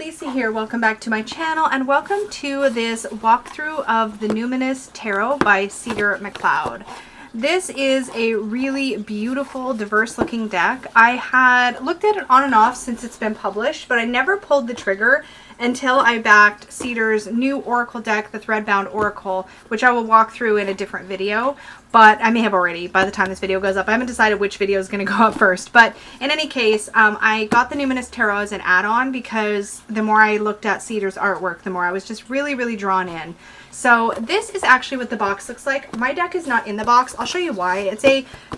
Lisa here. Welcome back to my channel and welcome to this walkthrough of the Numinous Tarot by Cedar McLeod. This is a really beautiful, diverse looking deck. I had looked at it on and off since it's been published, but I never pulled the trigger until I backed Cedar's new Oracle deck, the Threadbound Oracle, which I will walk through in a different video. But I may have already by the time this video goes up. I haven't decided which video is going to go up first. But in any case, I got the Numinous Tarot as an add-on because the more I looked at Cedar's artwork, the more I was just really drawn in. So this is actually what the box looks like. My deck is not in the box. I'll show you why. It's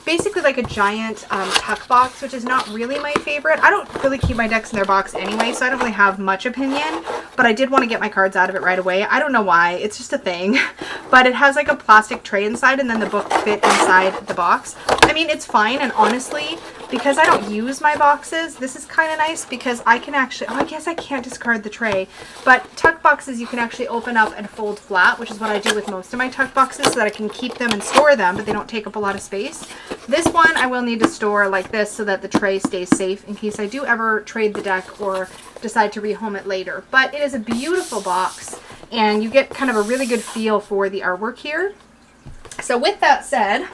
basically like a giant tuck box, which is not really my favorite. I don't really keep my decks in their box anyway, so I don't really have much opinion. But I did want to get my cards out of it right away. I don't know why. It's just a thing. But it has like a plastic tray inside and then the book fit inside the box. I mean, it's fine, and honestly, because I don't use my boxes, this is kind of nice because I can actually, oh, I guess I can't discard the tray, but tuck boxes you can actually open up and fold flat, which is what I do with most of my tuck boxes so that I can keep them and store them, but they don't take up a lot of space. This one I will need to store like this so that the tray stays safe in case I do ever trade the deck or decide to rehome it later. But it is a beautiful box and you get kind of a really good feel for the artwork here. So with that said,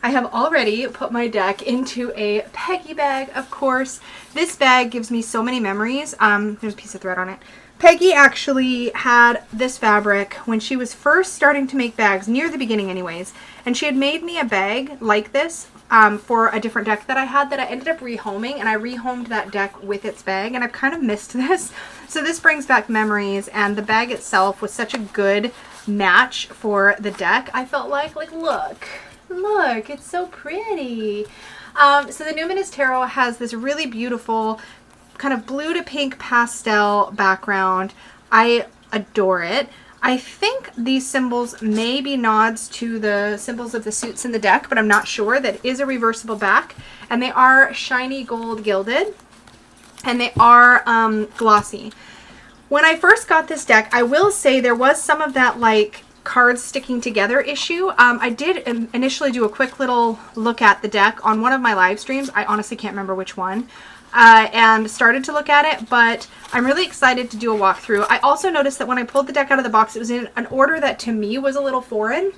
I have already put my deck into a Peggy bag, of course. This bag gives me so many memories. There's a piece of thread on it. Peggy actually had this fabric when she was first starting to make bags, near the beginning anyways, and she had made me a bag like this for a different deck that I had that I ended up rehoming, and I rehomed that deck with its bag, and I've kind of missed this. So this brings back memories, and the bag itself was such a good match for the deck. I felt like look, it's so pretty. So the Numinous Tarot has this really beautiful kind of blue to pink pastel background. I adore it. I think these symbols may be nods to the symbols of the suits in the deck, but I'm not sure. That is a reversible back, and they are shiny gold gilded, and they are glossy. When I first got this deck, I will say there was some of that like cards sticking together issue. I did initially do a quick little look at the deck on one of my live streams. I honestly can't remember which one. And started to look at it, but I'm really excited to do a walkthrough. I also noticed that when I pulled the deck out of the box, it was in an order that to me was a little foreign.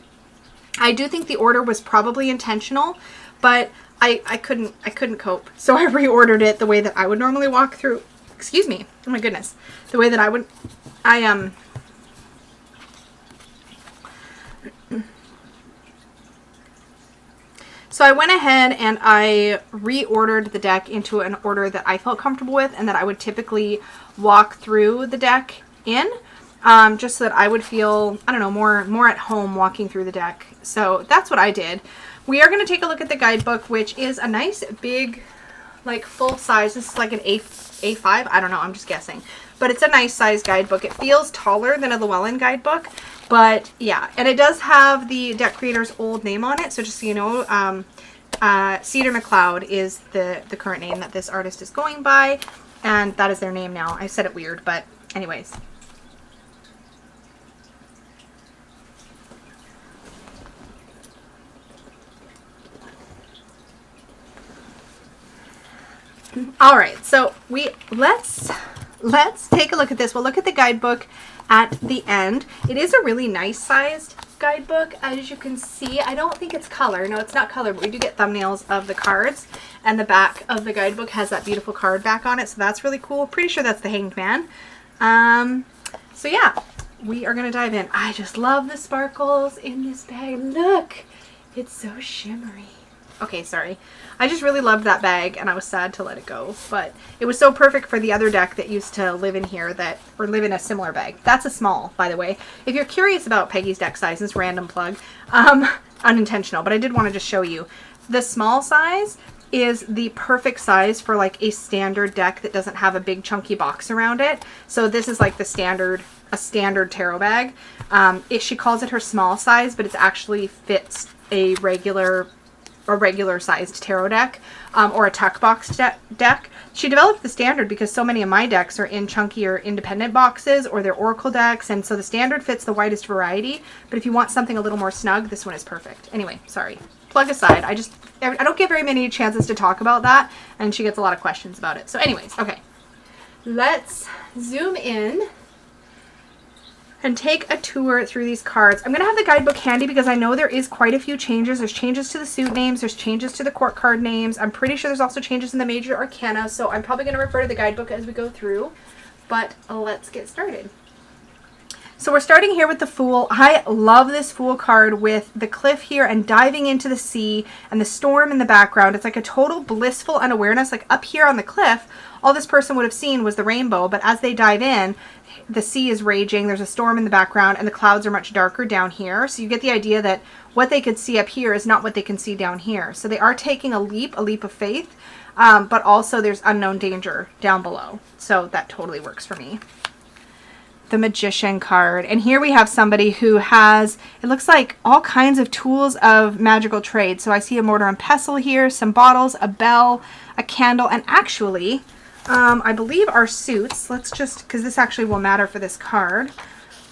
I do think the order was probably intentional, but I couldn't cope. So I reordered it the way that I would normally walk through. Excuse me. Oh my goodness. The way that I would, So I went ahead and I reordered the deck into an order that I felt comfortable with and that I would typically walk through the deck in, just so that I would feel, I don't know, more at home walking through the deck. So that's what I did. We are going to take a look at the guidebook, which is a nice big, like full size. This is like an A5. I don't know. I'm just guessing. But it's a nice size guidebook. It feels taller than a Llewellyn guidebook. But yeah, and it does have the deck creator's old name on it. So just so you know, Cedar McLeod is the current name that this artist is going by. And that is their name now. I said it weird, but anyways. All right, so let's take a look at this. We'll look at the guidebook at the end. It is a really nice sized guidebook, as you can see. I don't think it's color. No, it's not color, but we do get thumbnails of the cards, and the back of the guidebook has that beautiful card back on it, so that's really cool. Pretty sure that's the Hanged Man. So yeah, we are gonna dive in. I just love the sparkles in this bag. Look, it's so shimmery. Okay, sorry. I just really loved that bag and I was sad to let it go, but it was so perfect for the other deck that used to live in here or live in a similar bag. That's a small, by the way. If you're curious about Peggy's deck sizes, random plug, unintentional, but I did want to just show you. The small size is the perfect size for like a standard deck that doesn't have a big chunky box around it. So this is like a standard tarot bag. She calls it her small size, but it actually fits a regular sized tarot deck or a tuck box deck. She developed the standard because so many of my decks are in chunkier independent boxes or they're Oracle decks, and so the standard fits the widest variety, but if you want something a little more snug, this one is perfect. Anyway, sorry. Plug aside. I don't get very many chances to talk about that, and she gets a lot of questions about it. So anyways, okay. let's zoom in and take a tour through these cards. I'm going to have the guidebook handy because I know there is quite a few changes. There's changes to the suit names. There's changes to the court card names. I'm pretty sure there's also changes in the major arcana. So I'm probably going to refer to the guidebook as we go through. But let's get started. So we're starting here with the Fool. I love this Fool card with the cliff here and diving into the sea and the storm in the background. It's like a total blissful unawareness. Like up here on the cliff, all this person would have seen was the rainbow, but as they dive in, the sea is raging, there's a storm in the background, and the clouds are much darker down here. So you get the idea that what they could see up here is not what they can see down here. So they are taking a leap of faith, but also there's unknown danger down below. So that totally works for me. The Magician card, and here we have somebody who has, it looks like all kinds of tools of magical trade. So I see a mortar and pestle here, some bottles, a bell, a candle, and actually I believe our suits, let's just, because this actually will matter for this card,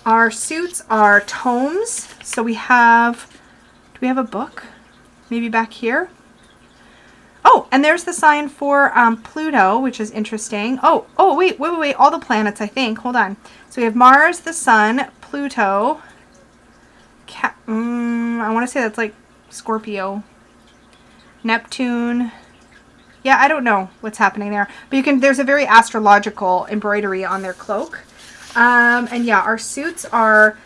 our suits are tomes. So we have, do we have a book maybe back here? Oh, and there's the sign for Pluto, which is interesting. Oh, wait, all the planets, I think. Hold on. So we have Mars, the Sun, Pluto. I want to say that's like Scorpio. Neptune. Yeah, I don't know what's happening there. But you can, there's a very astrological embroidery on their cloak. And yeah, our suits are,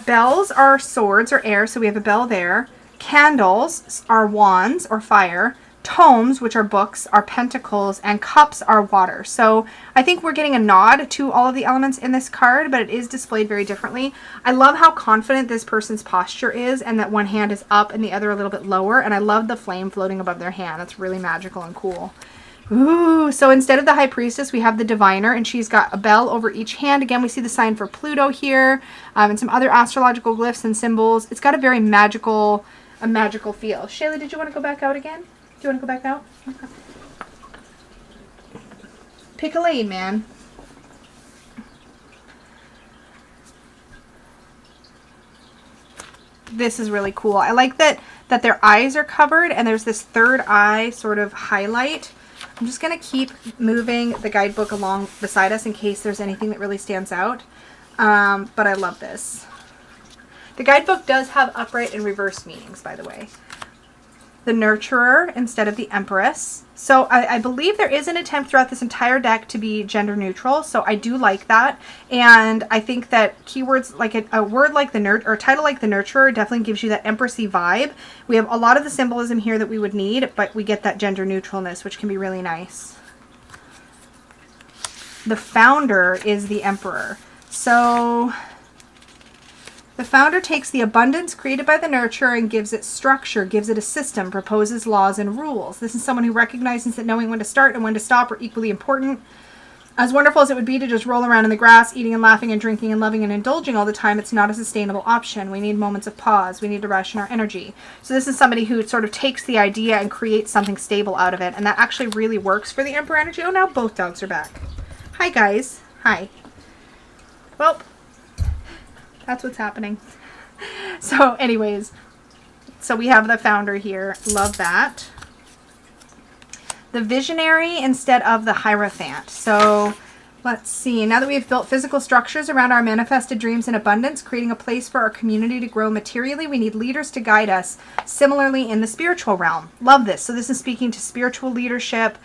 bells are swords or air, so we have a bell there. Candles are wands or fire. Tomes, which are books, are pentacles, and cups are water. So I think we're getting a nod to all of the elements in this card, but it is displayed very differently. I love how confident this person's posture is, and that one hand is up and the other a little bit lower, and I love the flame floating above their hand. That's really magical and cool. Ooh, so instead of the High Priestess, we have the Diviner, and she's got a bell over each hand. Again, we see the sign for Pluto here, and some other astrological glyphs and symbols. It's got a very magical feel. Shayla, did you want to go back out again? Do you want to go back out? Okay. Pick a lane, man. This is really cool. I like that their eyes are covered and there's this third eye sort of highlight. I'm just going to keep moving the guidebook along beside us in case there's anything that really stands out. But I love this. The guidebook does have upright and reverse meanings, by the way. The Nurturer instead of the Empress. So I believe there is an attempt throughout this entire deck to be gender neutral. So I do like that. And I think that keywords like a word like the or a title like the Nurturer definitely gives you that Empressy vibe. We have a lot of the symbolism here that we would need, but we get that gender neutralness, which can be really nice. The Founder is the Emperor. So the Founder takes the abundance created by the Nurturer and gives it structure, gives it a system, proposes laws and rules. This is someone who recognizes that knowing when to start and when to stop are equally important. As wonderful as it would be to just roll around in the grass, eating and laughing and drinking and loving and indulging all the time, it's not a sustainable option. We need moments of pause. We need to ration our energy. So this is somebody who sort of takes the idea and creates something stable out of it. And that actually really works for the Emperor energy. Oh, now both dogs are back. Hi, guys. Hi. Well, that's what's happening. So anyways, so we have the Founder here. Love that. The Visionary instead of the Hierophant. So let's see. Now that we've built physical structures around our manifested dreams in abundance, creating a place for our community to grow materially, we need leaders to guide us. Similarly in the spiritual realm. Love this. So this is speaking to spiritual leadership.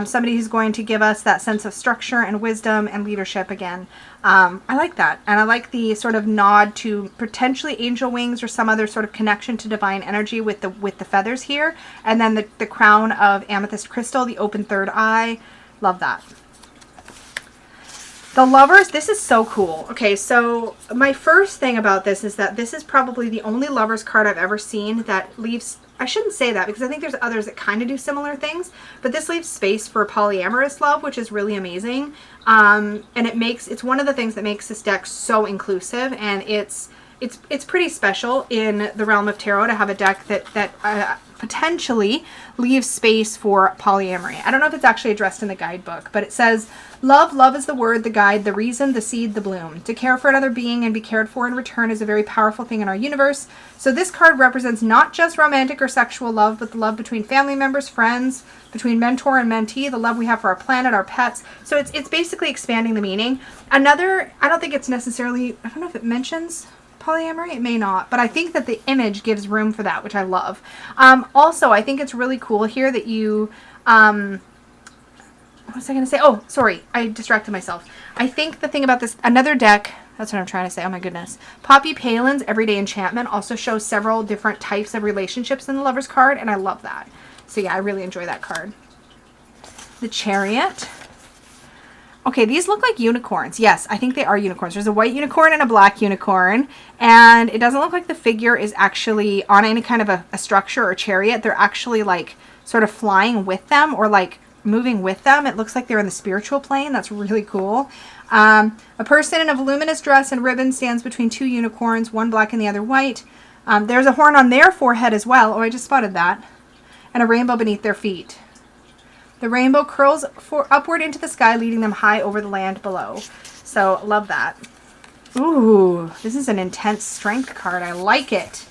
Somebody who's going to give us that sense of structure and wisdom and leadership again. I like that. And I like the sort of nod to potentially angel wings or some other sort of connection to divine energy with the feathers here. And then the crown of amethyst crystal, the open third eye. Love that. The Lovers, this is so cool. Okay, so my first thing about this is that this is probably the only Lovers card I've ever seen that leaves, I shouldn't say that because I think there's others that kind of do similar things, but this leaves space for polyamorous love, which is really amazing. And it's one of the things that makes this deck so inclusive, and it's pretty special in the realm of tarot to have a deck that potentially leave space for polyamory. I don't know if it's actually addressed in the guidebook, but it says, love is the word, the guide, the reason, the seed, the bloom. To care for another being and be cared for in return is a very powerful thing in our universe. So this card represents not just romantic or sexual love, but the love between family members, friends, between mentor and mentee, the love we have for our planet, our pets. So it's basically expanding the meaning. Another, I don't think it's necessarily, I don't know if it mentions polyamory, it may not, but I think that the image gives room for that, which I love. Also, I think it's really cool here that you, what was I going to say? Oh, sorry, I distracted myself. I think the thing about this, another deck, that's what I'm trying to say, oh my goodness. Poppy Palin's Everyday Enchantment also shows several different types of relationships in the Lover's card, and I love that. So yeah, I really enjoy that card. The Chariot. Okay, these look like unicorns. Yes, I think they are unicorns. There's a white unicorn and a black unicorn, and it doesn't look like the figure is actually on any kind of a structure or chariot. They're actually like sort of flying with them or like moving with them. It looks like they're in the spiritual plane. That's really cool. A person in a voluminous dress and ribbon stands between two unicorns, one black and the other white. There's a horn on their forehead as well. Oh, I just spotted that. And a rainbow beneath their feet. The rainbow curls upward into the sky, leading them high over the land below. So, love that. Ooh, this is an intense strength card. I like it.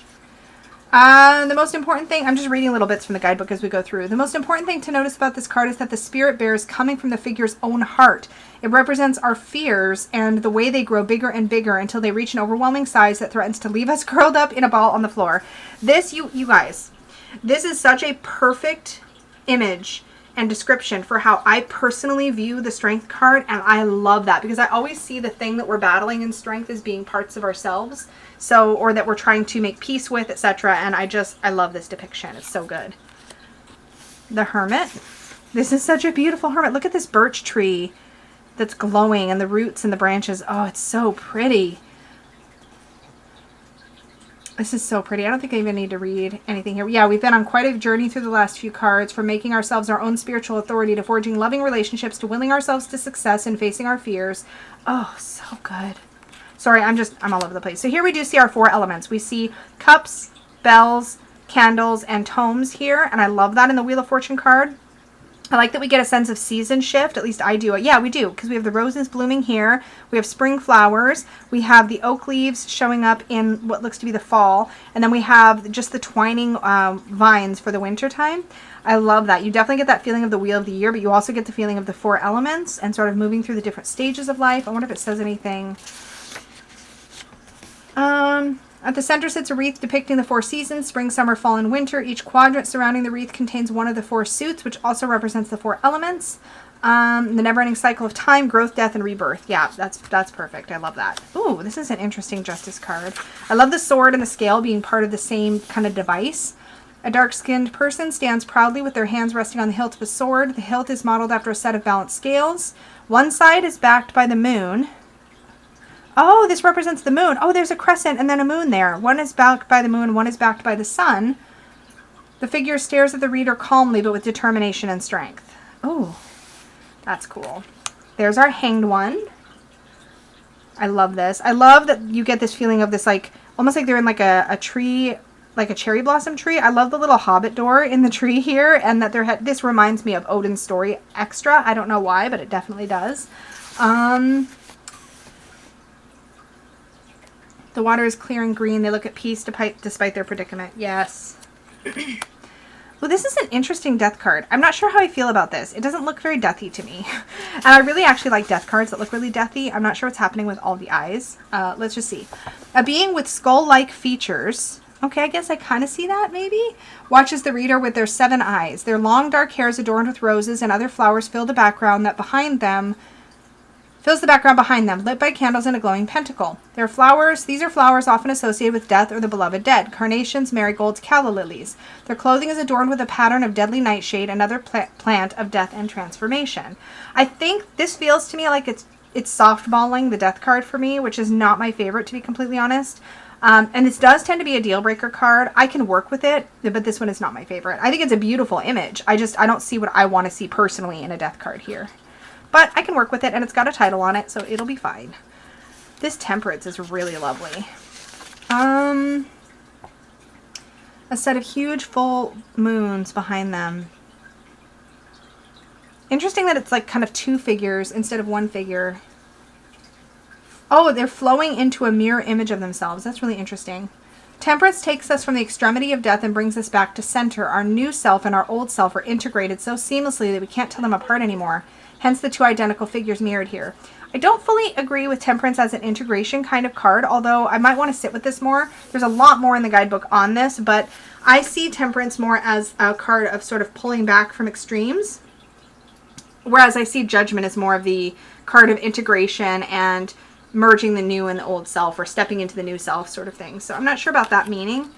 The most important thing, I'm just reading little bits from the guidebook as we go through. The most important thing to notice about this card is that the spirit bears coming from the figure's own heart. It represents our fears and the way they grow bigger and bigger until they reach an overwhelming size that threatens to leave us curled up in a ball on the floor. This, you guys, this is such a perfect image and description for how I personally view the strength card, and I love that because I always see the thing that we're battling in strength as being parts of ourselves, so, or that we're trying to make peace with, etc. And I love this depiction. It's so good. The Hermit. This is such a beautiful hermit. Look at this birch tree that's glowing and the roots and the branches. Oh, it's so pretty. This is so pretty. I don't think I even need to read anything here. Yeah, we've been on quite a journey through the last few cards, from making ourselves our own spiritual authority to forging loving relationships to willing ourselves to success and facing our fears. Oh, so good. Sorry, I'm all over the place. So here we do see our 4 elements. We see cups, bells, candles, and tomes here, and I love that in the Wheel of Fortune card. I like that we get a sense of season shift. At least I do. Yeah, we do, because we have the roses blooming here. We have spring flowers. We have the oak leaves showing up in what looks to be the fall. And then we have just the twining vines for the winter time. I love that. You definitely get that feeling of the Wheel of the Year, but you also get the feeling of the 4 elements and sort of moving through the different stages of life. I wonder if it says anything. At the center sits a wreath depicting the 4 seasons, spring, summer, fall, and winter. Each quadrant surrounding the wreath contains one of the 4 suits, which also represents the 4 elements. The never-ending cycle of time, growth, death, and rebirth. Yeah, that's perfect. I love that. Ooh, this is an interesting Justice card. I love the sword and the scale being part of the same kind of device. A dark-skinned person stands proudly with their hands resting on the hilt of a sword. The hilt is modeled after a set of balanced scales. One side is backed by the moon. Oh, this represents the moon. Oh, there's a crescent and then a moon there. One is backed by the moon, one is backed by the sun. The figure stares at the reader calmly, but with determination and strength. Oh, that's cool. There's our Hanged One. I love this. I love that you get this feeling of this, like, almost like they're in like a tree, like a cherry blossom tree. I love the little hobbit door in the tree here, and that this reminds me of Odin's story extra. I don't know why, but it definitely does. The water is clear and green. They look at peace despite their predicament. Yes. Well, this is an interesting death card. I'm not sure how I feel about this. It doesn't look very deathy to me. And I really actually like death cards that look really deathy. I'm not sure what's happening with all the eyes. Let's just see. A being with skull-like features. Okay, I guess I kind of see that, maybe. Watches the reader with their 7 eyes. Their long dark hair is adorned with roses and other flowers fill the background behind them, lit by candles and a glowing pentacle. These are flowers often associated with death or the beloved dead. Carnations, marigolds, calla lilies. Their clothing is adorned with a pattern of deadly nightshade, another plant of death and transformation. I think this feels to me like it's softballing the death card for me, which is not my favorite, to be completely honest. And this does tend to be a deal breaker card. I can work with it, but this one is not my favorite. I think it's a beautiful image. I don't see what I want to see personally in a death card here. But I can work with it, and it's got a title on it, so it'll be fine. This Temperance is really lovely. a set of huge full moons behind them. Interesting that it's like kind of two figures instead of one figure. Oh, they're flowing into a mirror image of themselves. That's really interesting. Temperance takes us from the extremity of death and brings us back to center. Our new self and our old self are integrated so seamlessly that we can't tell them apart anymore. Hence the two identical figures mirrored here. I don't fully agree with Temperance as an integration kind of card, although I might want to sit with this more. There's a lot more in the guidebook on this, but I see Temperance more as a card of sort of pulling back from extremes, whereas I see Judgment as more of the card of integration and merging the new and the old self, or stepping into the new self sort of thing. So I'm not sure about that meaning.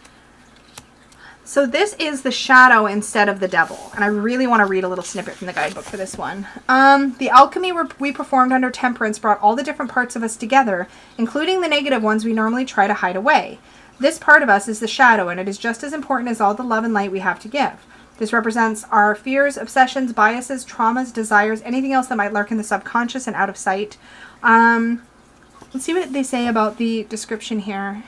So this is the shadow instead of the devil. And I really want to read a little snippet from the guidebook for this one. The alchemy we performed under Temperance brought all the different parts of us together, including the negative ones we normally try to hide away. This part of us is the shadow, and it is just as important as all the love and light we have to give. This represents our fears, obsessions, biases, traumas, desires, anything else that might lurk in the subconscious and out of sight. Let's see what they say about the description here.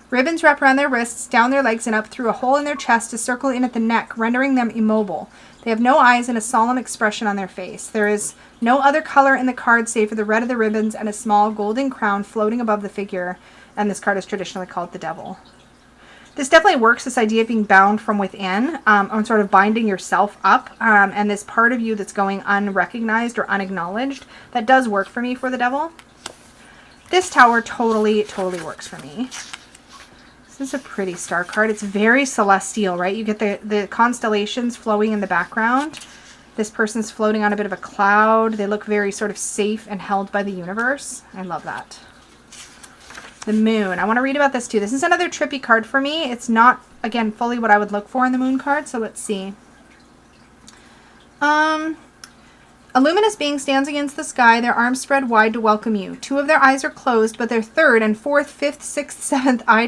Ribbons wrap around their wrists, down their legs, and up through a hole in their chest to circle in at the neck, rendering them immobile. They have no eyes and a solemn expression on their face. There is no other color in the card save for the red of the ribbons and a small golden crown floating above the figure, and this card is traditionally called the devil. This definitely works, this idea of being bound from within, on sort of binding yourself up, and this part of you that's going unrecognized or unacknowledged. That does work for me for the devil. This tower totally works for me. This is a pretty star card. It's very celestial, right? You get the constellations flowing in the background. This person's floating on a bit of a cloud. They look very sort of safe and held by the universe. I love that. The moon. I want to read about this too. This is another trippy card for me. It's not, again, fully what I would look for in the moon card, so let's see. A luminous being stands against the sky, their arms spread wide to welcome you. Two of their eyes are closed, but their third and fourth, fifth, sixth, seventh eye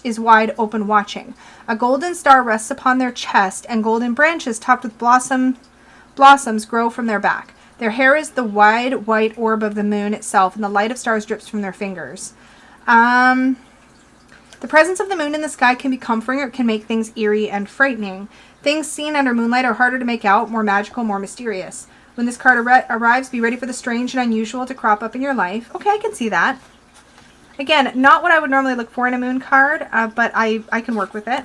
is wide open watching. A golden star rests upon their chest, and golden branches topped with blossoms grow from their back. Their hair is the wide white orb of the moon itself, and the light of stars drips from their fingers. The presence of the moon in the sky can be comforting, or it can make things eerie and frightening. Things seen under moonlight are harder to make out, more magical, more mysterious. When this card arrives, be ready for the strange and unusual to crop up in your life. Okay, I can see that. Again, not what I would normally look for in a moon card, but I can work with it.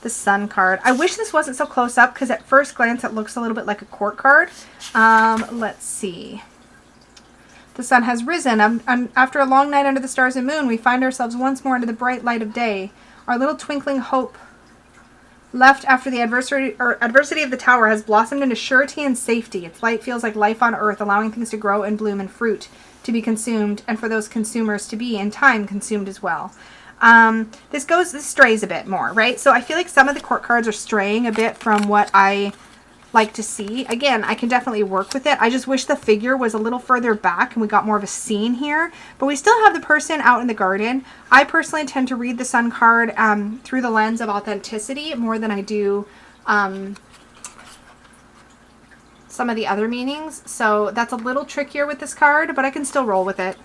The sun card. I wish this wasn't so close up, because at first glance it looks a little bit like a court card. Let's see. The sun has risen. After a long night under the stars and moon, we find ourselves once more under the bright light of day. Our little twinkling hope left after the adversity of the tower has blossomed into surety and safety. Its light feels like life on earth, allowing things to grow and bloom and fruit to be consumed, and for those consumers to be, in time, consumed as well. This strays a bit more, right? So I feel like some of the court cards are straying a bit from what I like to see. Again, I can definitely work with it. I just wish the figure was a little further back and we got more of a scene here, but we still have the person out in the garden. I personally tend to read the sun card through the lens of authenticity more than I do some of the other meanings. So that's a little trickier with this card, but I can still roll with it.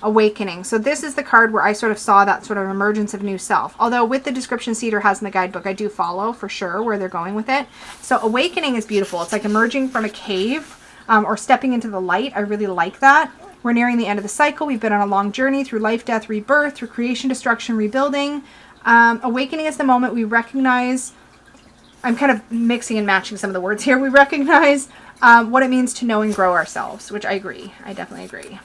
Awakening. So this is the card where I sort of saw that sort of emergence of new self. Although with the description Cedar has in the guidebook, I do follow for sure where they're going with it. So awakening is beautiful. It's like emerging from a cave or stepping into the light. I really like that. We're nearing the end of the cycle. We've been on a long journey through life, death, rebirth, through creation, destruction, rebuilding. Awakening is the moment we recognize, I'm kind of mixing and matching some of the words here. We recognize what it means to know and grow ourselves, which I agree. I definitely agree.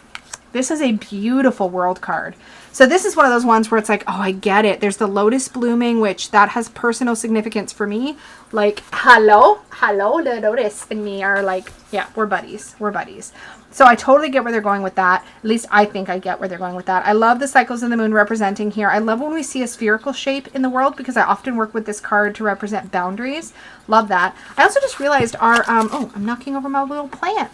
This is a beautiful world card. So this is one of those ones where it's like, oh, I get it. There's the lotus blooming, which that has personal significance for me. Like, hello, the lotus and me are like, yeah, we're buddies. We're buddies. So I totally get where they're going with that. At least I think I get where they're going with that. I love the cycles of the moon representing here. I love when we see a spherical shape in the world, because I often work with this card to represent boundaries. Love that. I also just realized our, oh, I'm knocking over my little plant.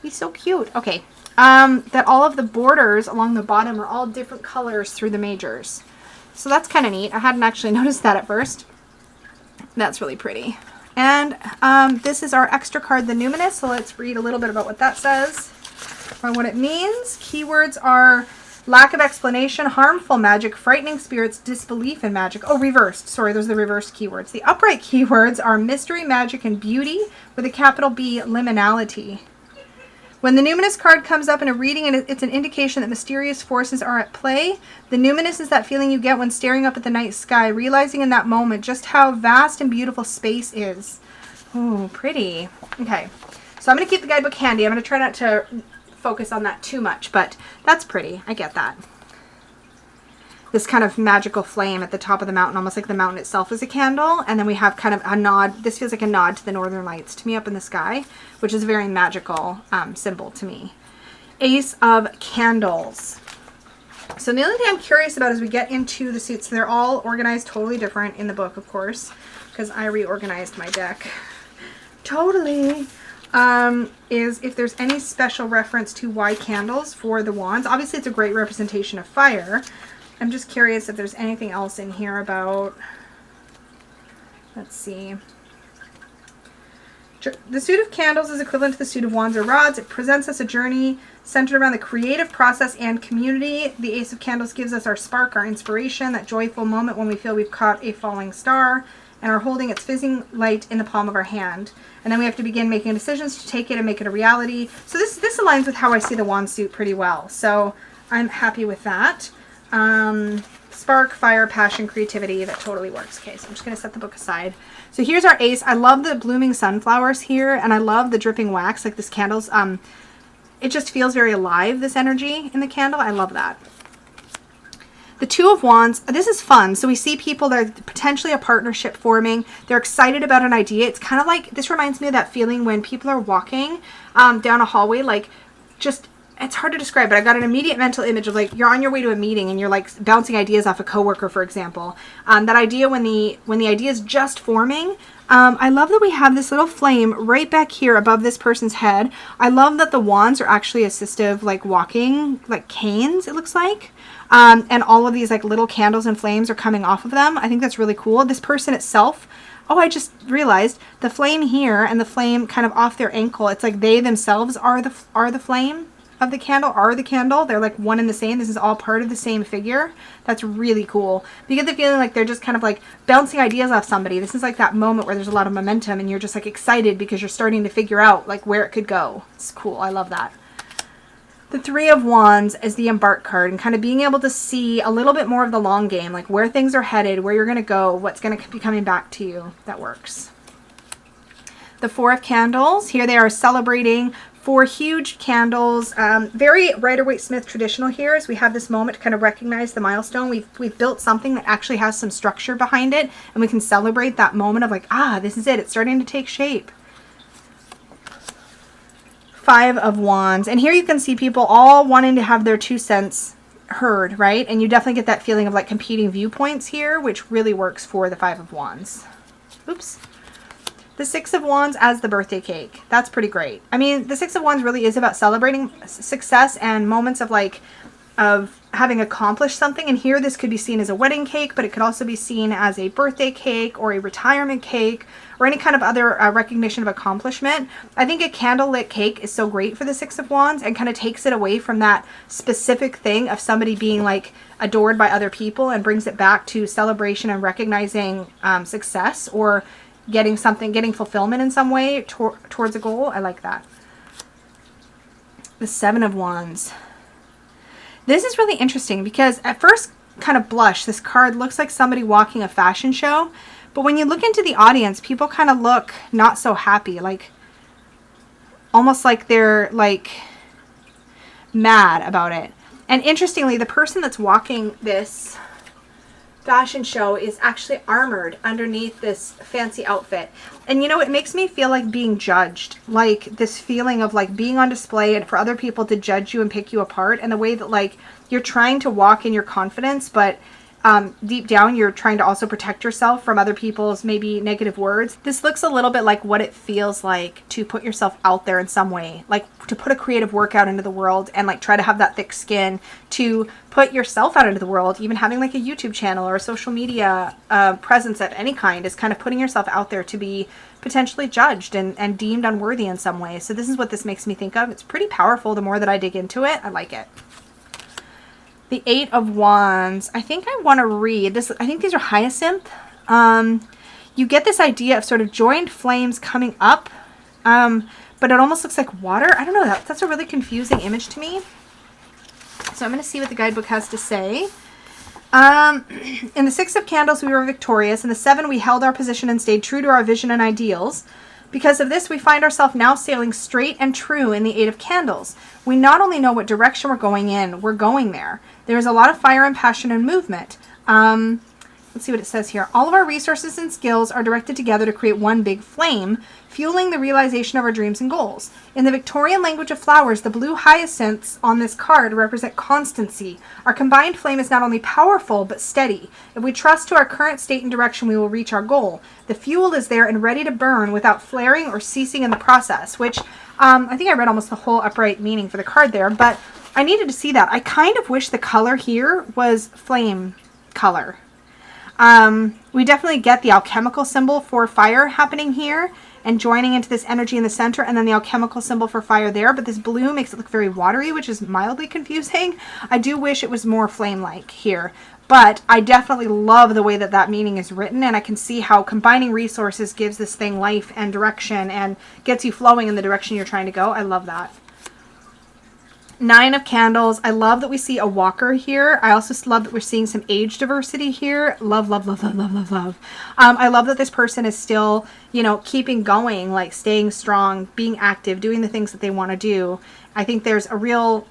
He's so cute. Okay. That all of the borders along the bottom are all different colors through the majors. So that's kind of neat. I hadn't actually noticed that at first. That's really pretty. And this is our extra card, the Numinous. So let's read a little bit about what that says or what it means. Keywords are Lack of explanation, harmful magic, frightening spirits, disbelief in magic. Oh, reversed. Sorry, those are the reversed keywords. The upright keywords are mystery, magic, and beauty with a capital B, liminality. When the Numinous card comes up in a reading and it's an indication that mysterious forces are at play, the Numinous is that feeling you get when staring up at the night sky, realizing in that moment just how vast and beautiful space is. Ooh, pretty. Okay, so I'm going to keep the guidebook handy. I'm going to try not to focus on that too much, but that's pretty. I get that. This kind of magical flame at the top of the mountain, almost like the mountain itself is a candle. And then we have kind of a nod. This feels like a nod to the northern lights to me up in the sky, which is a very magical symbol to me. Ace of Candles. So the only thing I'm curious about as we get into the suits, they're all organized totally different in the book, of course, because I reorganized my deck. Totally. Is if there's any special reference to why candles for the wands. Obviously, it's a great representation of fire. I'm just curious if there's anything else in here about, let's see. The suit of candles is equivalent to the suit of wands or rods. It presents us a journey centered around the creative process and community. The Ace of Candles gives us our spark, our inspiration, that joyful moment when we feel we've caught a falling star and are holding its fizzing light in the palm of our hand. And then we have to begin making decisions to take it and make it a reality. So this aligns with how I see the wand suit pretty well. So I'm happy with that. Spark, fire, passion, creativity, that totally works. Okay, so I'm just going to set the book aside. So here's our ace. I love the blooming sunflowers here, and I love the dripping wax, like this candle's, it just feels very alive, this energy in the candle. I love that. The Two of Wands, this is fun. So we see people that are potentially a partnership forming. They're excited about an idea. It's kind of like, this reminds me of that feeling when people are walking down a hallway, like just, it's hard to describe, but I got an immediate mental image of like, you're on your way to a meeting and you're like bouncing ideas off a coworker, for example. That idea when the idea is just forming. I love that we have this little flame right back here above this person's head. I love that the wands are actually assistive, like walking, like canes, it looks like. And all of these like little candles and flames are coming off of them. I think that's really cool. This person itself, oh, I just realized the flame here and the flame kind of off their ankle. It's like they themselves are the flame of the candle, are the candle. They're like one and the same. This is all part of the same figure. That's really cool. You get the feeling like they're just kind of like bouncing ideas off somebody. This is like that moment where there's a lot of momentum and you're just like excited because you're starting to figure out like where it could go. It's cool. I love that. The Three of Wands is the Embark card, and kind of being able to see a little bit more of the long game, like where things are headed, where you're going to go, what's going to be coming back to you. That works. The Four of Candles, here they are celebrating 4 huge candles. Very Rider-Waite-Smith traditional here, as we have this moment to kind of recognize the milestone. We've built something that actually has some structure behind it, and we can celebrate that moment of like, ah, this is it. It's starting to take shape. Five of Wands. And here you can see people all wanting to have their 2 cents heard, right? And you definitely get that feeling of like competing viewpoints here, which really works for the Five of Wands. Oops. The Six of Wands as the birthday cake. That's pretty great. I mean, the Six of Wands really is about celebrating success and moments of like, of having accomplished something. And here this could be seen as a wedding cake, but it could also be seen as a birthday cake or a retirement cake or any kind of other recognition of accomplishment. I think a candlelit cake is so great for the Six of Wands and kind of takes it away from that specific thing of somebody being like adored by other people and brings it back to celebration and recognizing success or getting something, getting fulfillment in some way towards a goal. I like that. The Seven of Wands. This is really interesting because at first kind of blush, this card looks like somebody walking a fashion show. But when you look into the audience, people kind of look not so happy, like almost like they're like mad about it. And interestingly, the person that's walking this fashion show is actually armored underneath this fancy outfit. And you know, it makes me feel like being judged, like this feeling of like being on display and for other people to judge you and pick you apart, and the way that like you're trying to walk in your confidence, but deep down you're trying to also protect yourself from other people's maybe negative words. This looks a little bit like what it feels like to put yourself out there in some way, like to put a creative work out into the world and like try to have that thick skin to put yourself out into the world. Even having like a YouTube channel or a social media presence of any kind is kind of putting yourself out there to be potentially judged and deemed unworthy in some way. So this is what this makes me think of. It's pretty powerful the more that I dig into it. I like it. The Eight of Wands. I think I want to read this. I think these are hyacinth. You get this idea of sort of joined flames coming up, but it almost looks like water. I don't know. That's a really confusing image to me. So I'm going to see what the guidebook has to say. In the Six of Candles, we were victorious. In the Seven, we held our position and stayed true to our vision and ideals. Because of this, we find ourselves now sailing straight and true in the Eight of Candles. We not only know what direction we're going in, we're going there. There's a lot of fire and passion and movement. Let's see what it says here. All of our resources and skills are directed together to create one big flame, fueling the realization of our dreams and goals. In the Victorian language of flowers, the blue hyacinths on this card represent constancy. Our combined flame is not only powerful, but steady. If we trust to our current state and direction, we will reach our goal. The fuel is there and ready to burn without flaring or ceasing in the process, which I think I read almost the whole upright meaning for the card there, but I needed to see that. I kind of wish the color here was flame color. We definitely get the alchemical symbol for fire happening here and joining into this energy in the center, and then the alchemical symbol for fire there, but this blue makes it look very watery, which is mildly confusing. I do wish it was more flame-like here, but I definitely love the way that that meaning is written, and I can see how combining resources gives this thing life and direction and gets you flowing in the direction you're trying to go. I love that. Nine of Candles. I love that we see a walker here. I also love that we're seeing some age diversity here. Love, love, love, love, love, love, love. I love that this person is still, you know, keeping going, like staying strong, being active, doing the things that they want to do. I think there's a real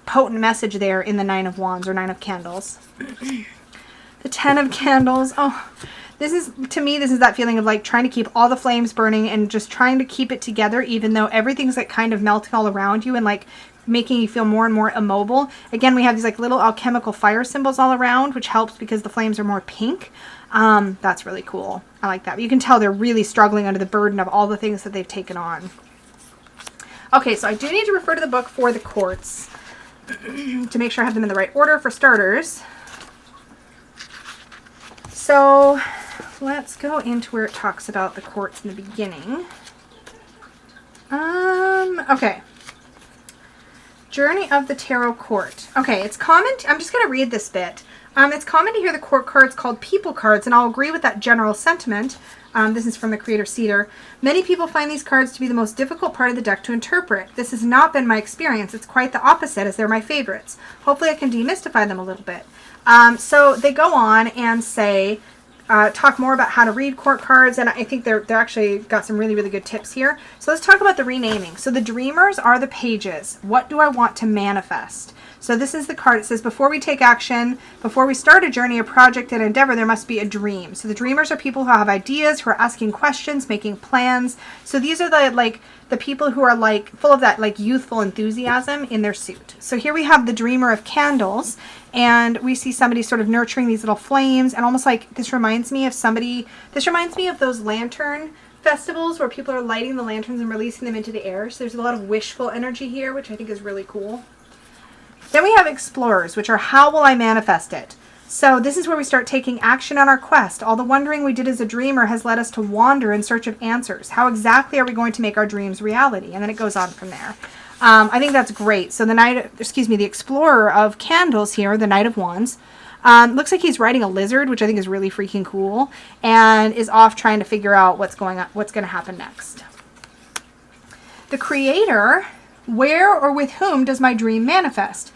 potent message there in the Nine of Wands or Nine of Candles. The Ten of Candles. Oh, this is, to me, this is that feeling of like trying to keep all the flames burning and just trying to keep it together, even though everything's like kind of melting all around you and like making you feel more and more immobile. Again, we have these like little alchemical fire symbols all around, which helps because the flames are more pink. That's really cool. I like that. But you can tell they're really struggling under the burden of all the things that they've taken on. Okay, so I do need to refer to the book for the quartz to make sure I have them in the right order for starters. So let's go into where it talks about the quartz in the beginning. Okay. Journey of the Tarot Court. Okay, it's common. I'm just going to read this bit. It's common to hear the court cards called people cards, and I'll agree with that general sentiment. This is from the creator Cedar. Many people find these cards to be the most difficult part of the deck to interpret. This has not been my experience. It's quite the opposite, as they're my favorites. Hopefully I can demystify them a little bit. So they go on and say, talk more about how to read court cards, and I think they're actually got some really, really good tips here. So let's talk about the renaming. So the dreamers are the pages. What do I want to manifest? So this is the card. It says, before we take action, before we start a journey, a project, an endeavor, there must be a dream. So the dreamers are people who have ideas, who are asking questions, making plans. So these are the people who are like full of that like youthful enthusiasm in their suit. So here we have the dreamer of candles, and we see somebody sort of nurturing these little flames, and almost like this reminds me of those lantern festivals where people are lighting the lanterns and releasing them into the air. So there's a lot of wishful energy here, which I think is really cool. Then we have explorers, which are how will I manifest it? So this is where we start taking action on our quest. All the wondering we did as a dreamer has led us to wander in search of answers. How exactly are we going to make our dreams reality? And then it goes on from there. I think that's great. So the explorer of candles here, the Knight of Wands, looks like he's riding a lizard, which I think is really freaking cool, and is off trying to figure out what's going to happen next. The creator, where or with whom does my dream manifest?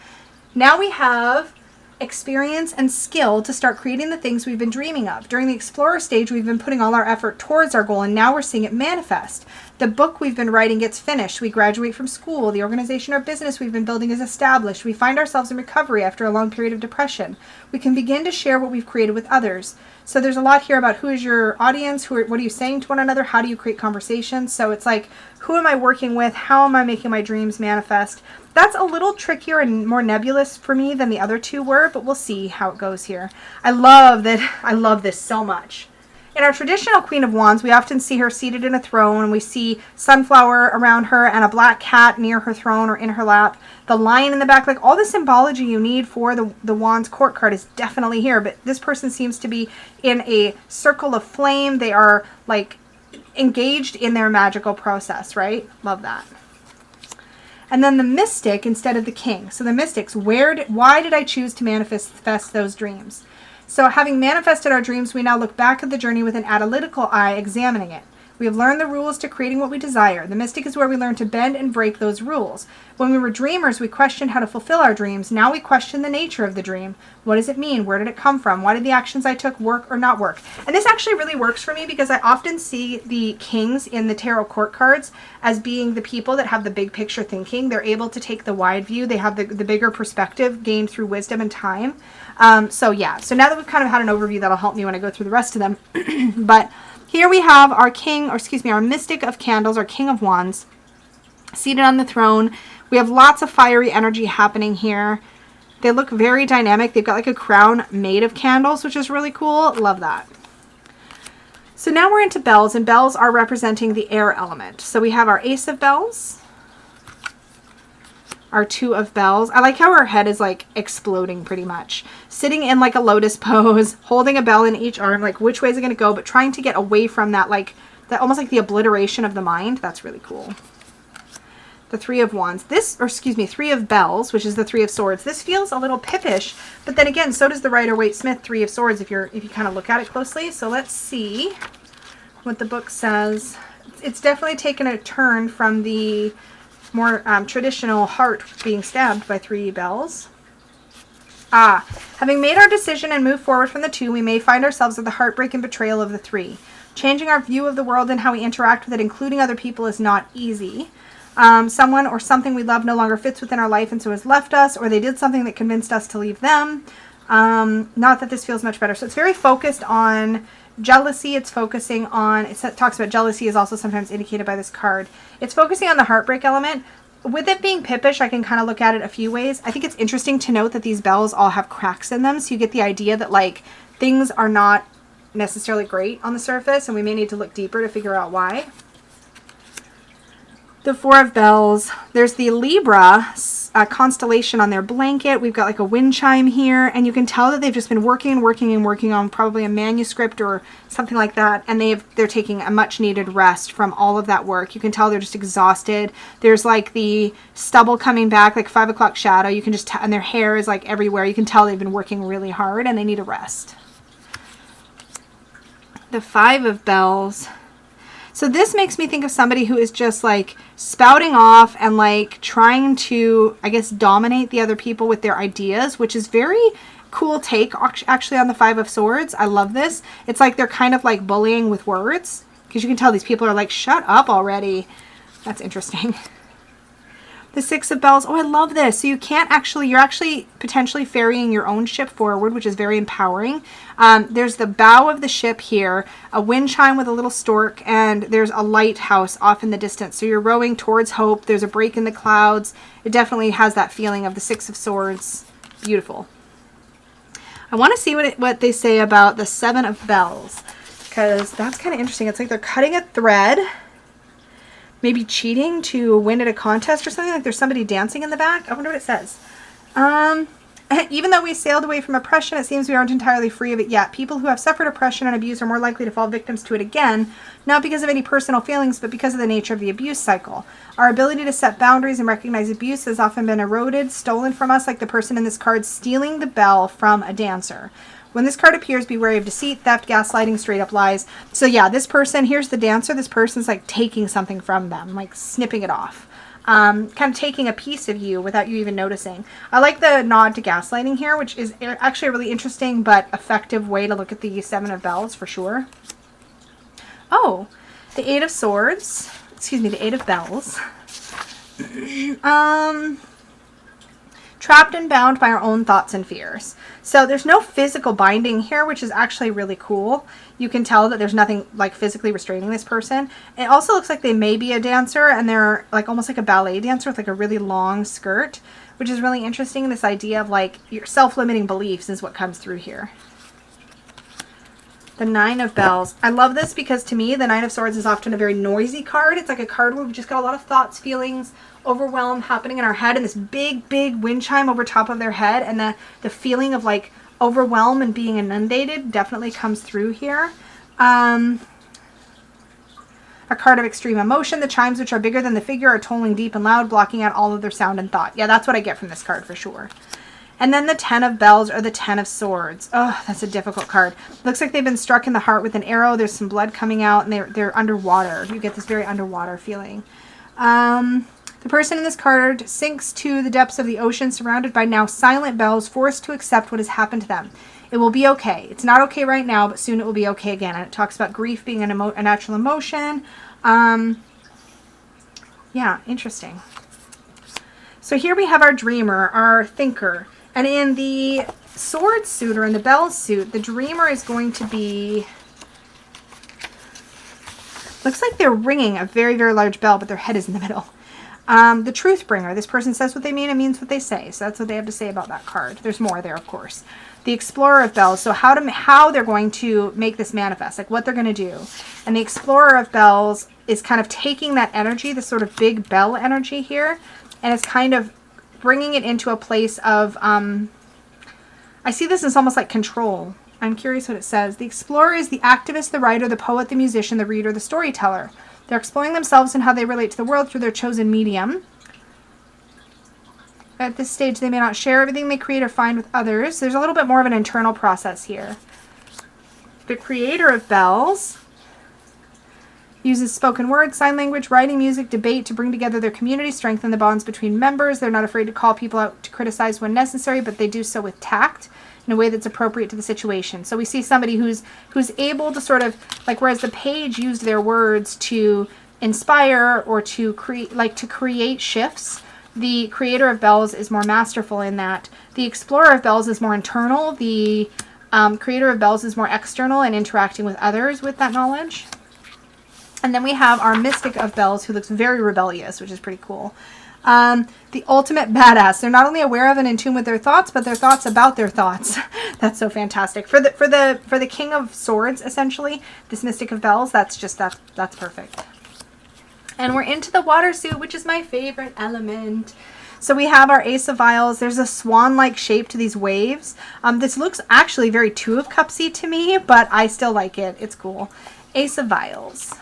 Now we have experience and skill to start creating the things we've been dreaming of. During the explorer stage, we've been putting all our effort towards our goal, and now we're seeing it manifest. The book we've been writing gets finished. We graduate from school. The organization or business we've been building is established. We find ourselves in recovery after a long period of depression. We can begin to share what we've created with others. So there's a lot here about who is your audience, what are you saying to one another, how do you create conversations. So it's like, who am I working with? How am I making my dreams manifest? That's a little trickier and more nebulous for me than the other two were, but we'll see how it goes here. I love this so much. In our traditional Queen of Wands, we often see her seated in a throne, and we see sunflower around her and a black cat near her throne or in her lap. The lion in the back, like all the symbology you need for the Wands court card is definitely here, but this person seems to be in a circle of flame. They are like engaged in their magical process, right? Love that. And then the mystic instead of the king. So the mystics, why did I choose to manifest those dreams? So having manifested our dreams, we now look back at the journey with an analytical eye, examining it. We have learned the rules to creating what we desire. The mystic is where we learn to bend and break those rules. When we were dreamers, we questioned how to fulfill our dreams. Now we question the nature of the dream. What does it mean? Where did it come from? Why did the actions I took work or not work? And this actually really works for me because I often see the kings in the tarot court cards as being the people that have the big picture thinking. They're able to take the wide view. They have the bigger perspective gained through wisdom and time. So yeah, so now that we've kind of had an overview, that'll help me when I go through the rest of them. But here we have our our mystic of candles, our king of wands, seated on the throne. We have lots of fiery energy happening here. They look very dynamic. They've got like a crown made of candles, which is really cool. Love that. So now we're into bells, and bells are representing the air element. So we have our ace of bells, our two of bells. I like how her head is like exploding pretty much. Sitting in like a lotus pose, holding a bell in each arm, like which way is it going to go, but trying to get away from that, like that almost like the obliteration of the mind. That's really cool. The three of wands, three of bells, which is the three of swords. This feels a little pippish, but then again, so does the Rider-Waite-Smith three of swords if you kind of look at it closely. So let's see what the book says. It's definitely taken a turn from the more traditional heart being stabbed by three bells. Having made our decision and moved forward from the two, we may find ourselves at the heartbreak and betrayal of the three. Changing our view of the world and how we interact with it, including other people, is not easy. Someone or something we love no longer fits within our life and so has left us, or they did something that convinced us to leave them. Not that this feels much better. So it's very focused on jealousy. It's focusing on, it talks about jealousy is also sometimes indicated by this card. It's focusing on the heartbreak element. With it being pippish, I can kind of look at it a few ways. I think it's interesting to note that these bells all have cracks in them. So you get the idea that like things are not necessarily great on the surface, and we may need to look deeper to figure out why. The four of bells, there's the Libra constellation on their blanket. We've got like a wind chime here, and you can tell that they've just been working on probably a manuscript or something like that, and they're taking a much needed rest from all of that work. You can tell they're just exhausted. There's like the stubble coming back, like 5 o'clock shadow. You can just and their hair is like everywhere. You can tell they've been working really hard and they need a rest. The five of bells. So this makes me think of somebody who is just like spouting off and like trying to, I guess, dominate the other people with their ideas, which is very cool take actually on the Five of Swords. I love this. It's like they're kind of like bullying with words, because you can tell these people are like, shut up already. That's interesting. The Six of Bells. Oh, I love this. So you're actually potentially ferrying your own ship forward, which is very empowering. There's the bow of the ship here, a wind chime with a little stork, and there's a lighthouse off in the distance. So you're rowing towards hope. There's a break in the clouds. It definitely has that feeling of the Six of Swords. Beautiful. I want to see what they say about the Seven of Bells, because that's kind of interesting. It's like they're cutting a thread, maybe cheating to win at a contest or something. Like there's somebody dancing in the back. I wonder what it says. Even though we sailed away from oppression, it seems we aren't entirely free of it yet. People who have suffered oppression and abuse are more likely to fall victims to it again, not because of any personal feelings, but because of the nature of the abuse cycle. Our ability to set boundaries and recognize abuse has often been eroded, stolen from us, like the person in this card stealing the bell from a dancer. When this card appears, be wary of deceit, theft, gaslighting, straight up lies. So yeah, this person, here's the dancer. This person's like taking something from them, like snipping it off. Kind of taking a piece of you without you even noticing. I like the nod to gaslighting here, which is actually a really interesting but effective way to look at the Seven of Bells for sure. Oh, the Eight of Swords. Excuse me, the Eight of Bells. Trapped and bound by our own thoughts and fears. So there's no physical binding here, which is actually really cool. You can tell that there's nothing like physically restraining this person. It also looks like they may be a dancer, and they're like almost like a ballet dancer with like a really long skirt, which is really interesting. This idea of like your self-limiting beliefs is what comes through here. The Nine of Bells. I love this because to me, the Nine of Swords is often a very noisy card. It's like a card where we've just got a lot of thoughts, feelings, overwhelm happening in our head, and this big wind chime over top of their head, and the feeling of like overwhelm and being inundated definitely comes through here. A card of extreme emotion. The chimes, which are bigger than the figure, are tolling deep and loud, blocking out all of their sound and thought. Yeah, that's what I get from this card for sure. And then the 10 of bells, or the 10 of swords. Oh, that's a difficult card. Looks like they've been struck in the heart with an arrow. There's some blood coming out, and they're underwater. You get this very underwater feeling. The person in this card sinks to the depths of the ocean, surrounded by now silent bells, forced to accept what has happened to them. It will be okay. It's not okay right now, but soon it will be okay again. And it talks about grief being a natural emotion. Yeah, interesting. So here we have our dreamer, our thinker. And in the sword suit, or in the bell suit, the dreamer is going to be... Looks like they're ringing a very, very large bell, but their head is in the middle. The truth bringer. This person says what they mean and means what they say. So that's what they have to say about that card. There's more there, of course. The explorer of bells. So how they're going to make this manifest, like what they're going to do. And the explorer of bells is kind of taking that energy, the sort of big bell energy here, and it's kind of bringing it into a place of, I see this as almost like control. I'm curious what it says. The explorer is the activist, the writer, the poet, the musician, the reader, the storyteller. They're exploring themselves and how they relate to the world through their chosen medium. At this stage, they may not share everything they create or find with others. There's a little bit more of an internal process here. The creator of bells uses spoken word, sign language, writing, music, debate to bring together their community, strengthen the bonds between members. They're not afraid to call people out to criticize when necessary, but they do so with tact in a way that's appropriate to the situation. So we see somebody who's able to sort of, like, whereas the page used their words to inspire or to create shifts, the creator of bells is more masterful in that. The explorer of bells is more internal. The creator of bells is more external and interacting with others with that knowledge. And then we have our mystic of bells, who looks very rebellious, which is pretty cool. The ultimate badass. They're not only aware of and in tune with their thoughts, but their thoughts about their thoughts. That's so fantastic. For the king of swords, essentially, this mystic of bells, that's perfect. And we're into the water suit, which is my favorite element. So we have our ace of vials. There's a swan-like shape to these waves. This looks actually very Two of Cupsy to me, but I still like it. It's cool. Ace of vials.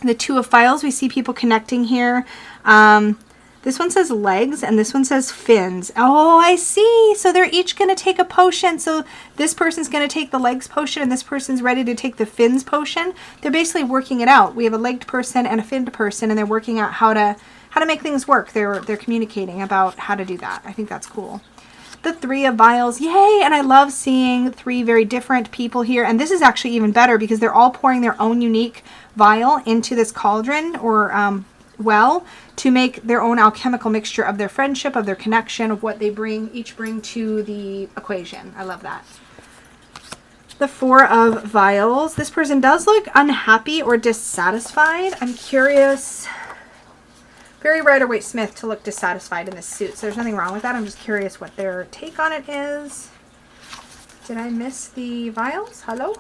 The Two of Vials, we see people connecting here. This one says legs and this one says fins. Oh, I see. So they're each going to take a potion. So this person's going to take the legs potion and this person's ready to take the fins potion. They're basically working it out. We have a legged person and a finned person, and they're working out how to make things work. They're communicating about how to do that. I think that's cool. The Three of Vials. Yay! And I love seeing three very different people here. And this is actually even better because they're all pouring their own unique vial into this cauldron or well to make their own alchemical mixture of their friendship, of their connection, of what they each bring to the equation. I love that. The Four of Vials. This person does look unhappy or dissatisfied. I'm curious. Very Rider-Waite-Smith to look dissatisfied in this suit. So there's nothing wrong with that. I'm just curious what their take on it is. Did I miss the vials? Hello?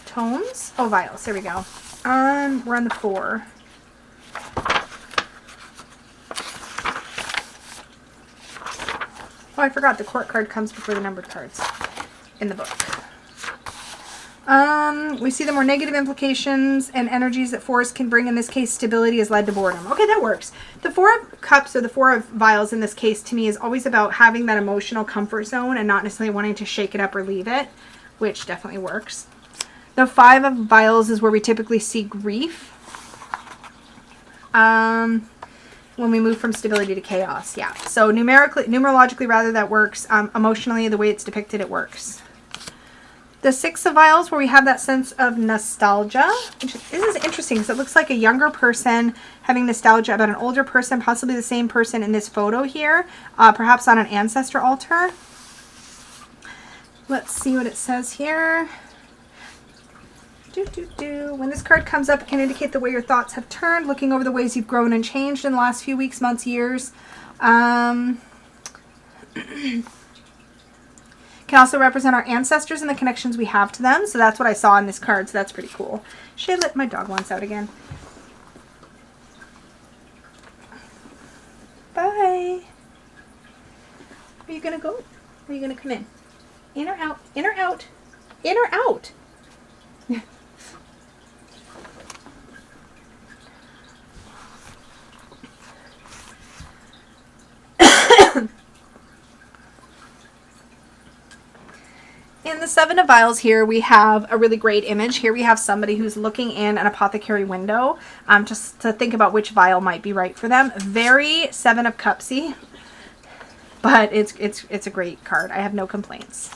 Tones? Oh, vials. There we go. We're on the 4. Oh, I forgot the court card comes before the numbered cards in the book. We see the more negative implications and energies that fours can bring. In this case, stability has led to boredom. Okay, that works. The Four of Cups, or the Four of Vials in this case, to me is always about having that emotional comfort zone and not necessarily wanting to shake it up or leave it, which definitely works. The Five of Vials is where we typically see grief. When we move from stability to chaos. Yeah. So numerologically rather, that works. Emotionally, the way it's depicted, it works. The Six of Vials, where we have that sense of nostalgia. This is interesting because it looks like a younger person having nostalgia about an older person, possibly the same person in this photo here, perhaps on an ancestor altar. Let's see what it says here. When this card comes up, it can indicate the way your thoughts have turned, looking over the ways you've grown and changed in the last few weeks, months, years. Can also represent our ancestors and the connections we have to them. So that's what I saw in this card. So that's pretty cool. Shayla, my dog wants out again. Bye. Are you going to go? Or are you going to come in? In or out? In or out? In or out? in the Seven of Vials here, we have a really great image. Here we have somebody who's looking in an apothecary window, just to think about which vial might be right for them. Very Seven of Cupsy, but it's a great card. I have no complaints.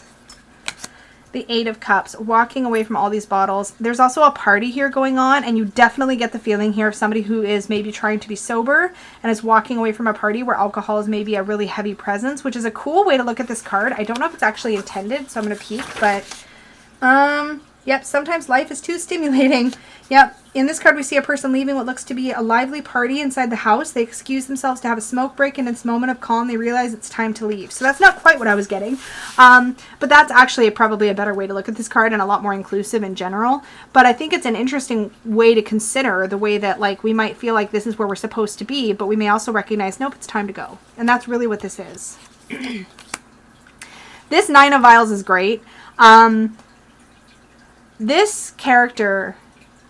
The Eight of Cups, walking away from all these bottles. There's also a party here going on, and you definitely get the feeling here of somebody who is maybe trying to be sober and is walking away from a party where alcohol is maybe a really heavy presence, which is a cool way to look at this card. I don't know if it's actually intended, so I'm going to peek, but yep, sometimes life is too stimulating. Yep, in this card we see a person leaving what looks to be a lively party inside the house. They excuse themselves to have a smoke break, and in this moment of calm they realize it's time to leave. So that's not quite what I was getting, but that's actually probably a better way to look at this card and a lot more inclusive in general. But I think it's an interesting way to consider the way that, like, we might feel like this is where we're supposed to be, but we may also recognize, nope, it's time to go. And that's really what this is. This Nine of Vials is great. This character,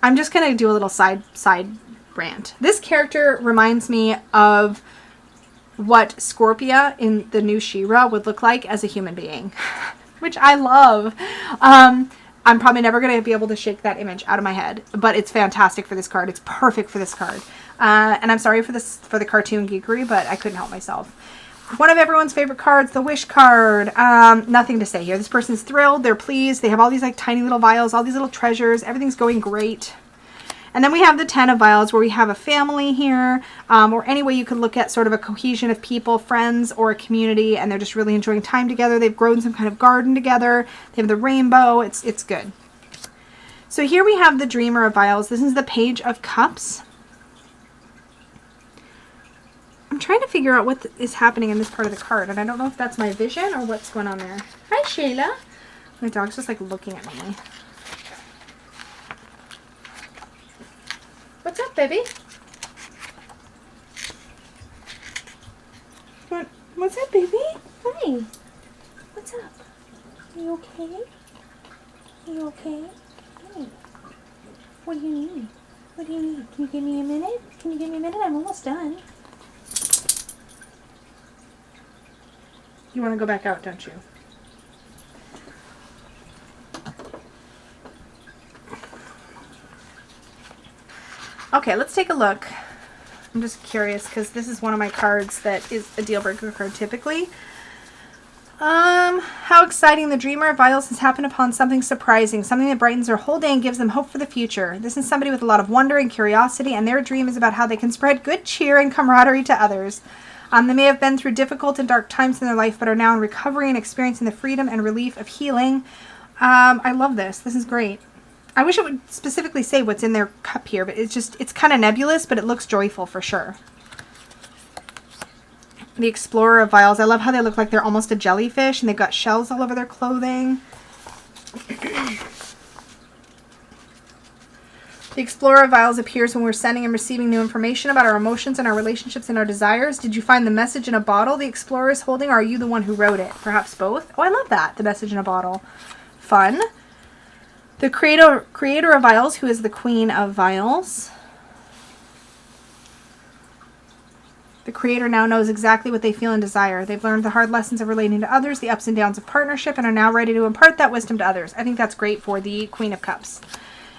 I'm just going to do a little side rant. This character reminds me of what Scorpia in the new She-Ra would look like as a human being, which I love. I'm probably never going to be able to shake that image out of my head, but it's fantastic for this card. It's perfect for this card. And I'm sorry for the cartoon geekery, but I couldn't help myself. One of everyone's favorite cards, the Wish card. Nothing to say here. This person's thrilled. They're pleased. They have all these like tiny little vials, all these little treasures. Everything's going great. And then we have the Ten of Vials, where we have a family here, or any way you could look at sort of a cohesion of people, friends, or a community, and they're just really enjoying time together. They've grown some kind of garden together. They have the rainbow. It's good. So here we have the Dreamer of Vials. This is the Page of Cups. I'm trying to figure out what is happening in this part of the card, and I don't know if that's my vision or what's going on there. Hi, Shayla. My dog's just like looking at me. What's up, baby? What's up, baby? Hi. What's up? Are you okay? Are you okay? Hey. What do you need? What do you need? Can you give me a minute? Can you give me a minute? I'm almost done. You want to go back out, don't you? Okay, let's take a look. I'm just curious because this is one of my cards that is a deal breaker card typically. How exciting. The Dreamer of Vials has happened upon something surprising, something that brightens their whole day and gives them hope for the future. This is somebody with a lot of wonder and curiosity, and their dream is about how they can spread good cheer and camaraderie to others. They may have been through difficult and dark times in their life, but are now in recovery and experiencing the freedom and relief of healing. I love this. This is great. I wish it would specifically say what's in their cup here, but it's kind of nebulous, but it looks joyful for sure. The Explorer of Vials. I love how they look like they're almost a jellyfish, and they've got shells all over their clothing. The Explorer of Vials appears when we're sending and receiving new information about our emotions and our relationships and our desires. Did you find the message in a bottle the Explorer is holding, or are you the one who wrote it? Perhaps both? Oh, I love that. The message in a bottle. Fun. The creator of Vials, who is the Queen of Vials. The creator now knows exactly what they feel and desire. They've learned the hard lessons of relating to others, the ups and downs of partnership, and are now ready to impart that wisdom to others. I think that's great for the Queen of Cups.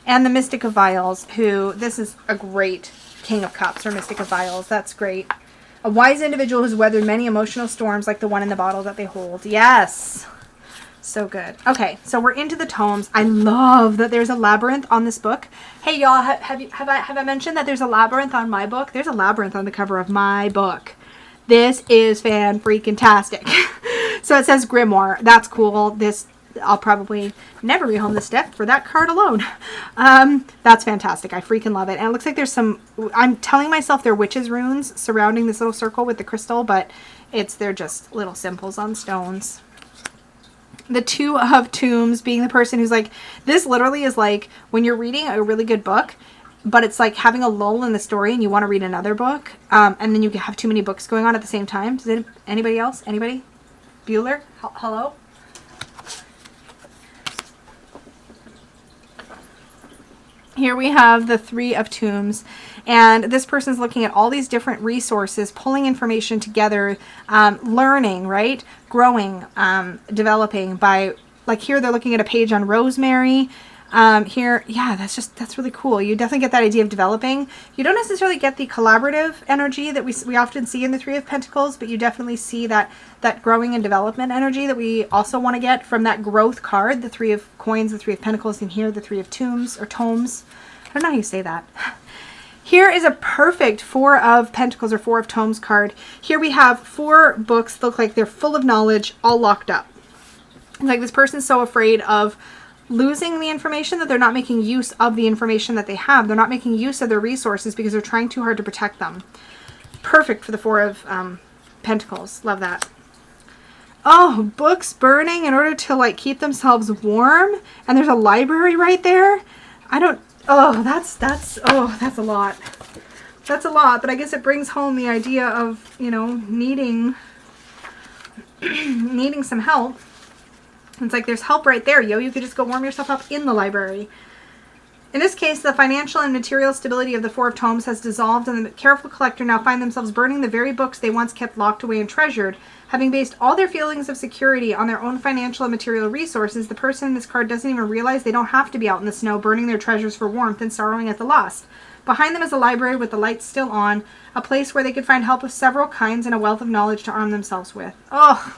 And the Mystic of Vials, who, this is a great King of Cups, or Mystic of Vials. That's great. A wise individual who's weathered many emotional storms like the one in the bottle that they hold. Yes! So good. Okay, so we're into the tomes. I love that there's a labyrinth on this book. Hey, y'all, have I mentioned that there's a labyrinth on my book? There's a labyrinth on the cover of my book. This is fan-freaking-tastic. So it says Grimoire. That's cool. This, I'll probably never rehome this deck for that card alone. That's fantastic. I freaking love it. And it looks like there's some, I'm telling myself they're witches' runes surrounding this little circle with the crystal, but they're just little symbols on stones. The Two of Tombs, being the person who's like, this literally is like when you're reading a really good book, but it's like having a lull in the story and you want to read another book, and then you have too many books going on at the same time. Does anybody else? Anybody? Bueller? Hello? Here we have the Three of Tombs, and this person's looking at all these different resources, pulling information together, learning, right? Growing, developing by like here they're looking at a page on rosemary. Here, yeah, that's really cool. You definitely get that idea of developing. You don't necessarily get the collaborative energy that we often see in the Three of Pentacles, but you definitely see that growing and development energy that we also want to get from that growth card, the Three of Coins, the Three of Pentacles, and here the Three of Tombs or Tomes. I don't know how you say that. Here is a perfect Four of Pentacles or Four of Tomes card. Here we have 4 books that look like they're full of knowledge, all locked up. It's like this person's so afraid of losing the information that they're not making use of the information that they have. They're not making use of their resources because they're trying too hard to protect them. Perfect for the Four of Pentacles. Love that. Oh, books burning in order to like keep themselves warm. And there's a library right there. Oh, that's a lot. That's a lot, but I guess it brings home the idea of, you know, needing some help. It's like there's help right there, yo. You could just go warm yourself up in the library. In this case, the financial and material stability of the Four of Tomes has dissolved, and the careful collector now find themselves burning the very books they once kept locked away and treasured. Having based all their feelings of security on their own financial and material resources, the person in this card doesn't even realize they don't have to be out in the snow burning their treasures for warmth and sorrowing at the loss. Behind them is a library with the lights still on, a place where they could find help of several kinds and a wealth of knowledge to arm themselves with. Oh,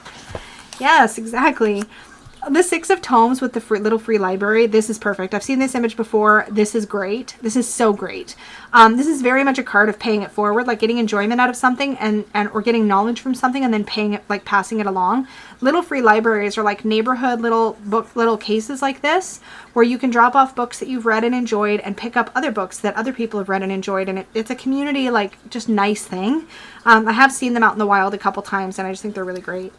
yes, exactly. The Six of Tomes with the little free library, this is perfect. I've seen this image before. This is great. This is so great. This is very much a card of paying it forward, like getting enjoyment out of something and or getting knowledge from something and then paying it, like passing it along. Little free libraries are like neighborhood little cases like this, where you can drop off books that you've read and enjoyed and pick up other books that other people have read and enjoyed. And it's a community, like, just nice thing. I have seen them out in the wild a couple times, and I just think they're really great.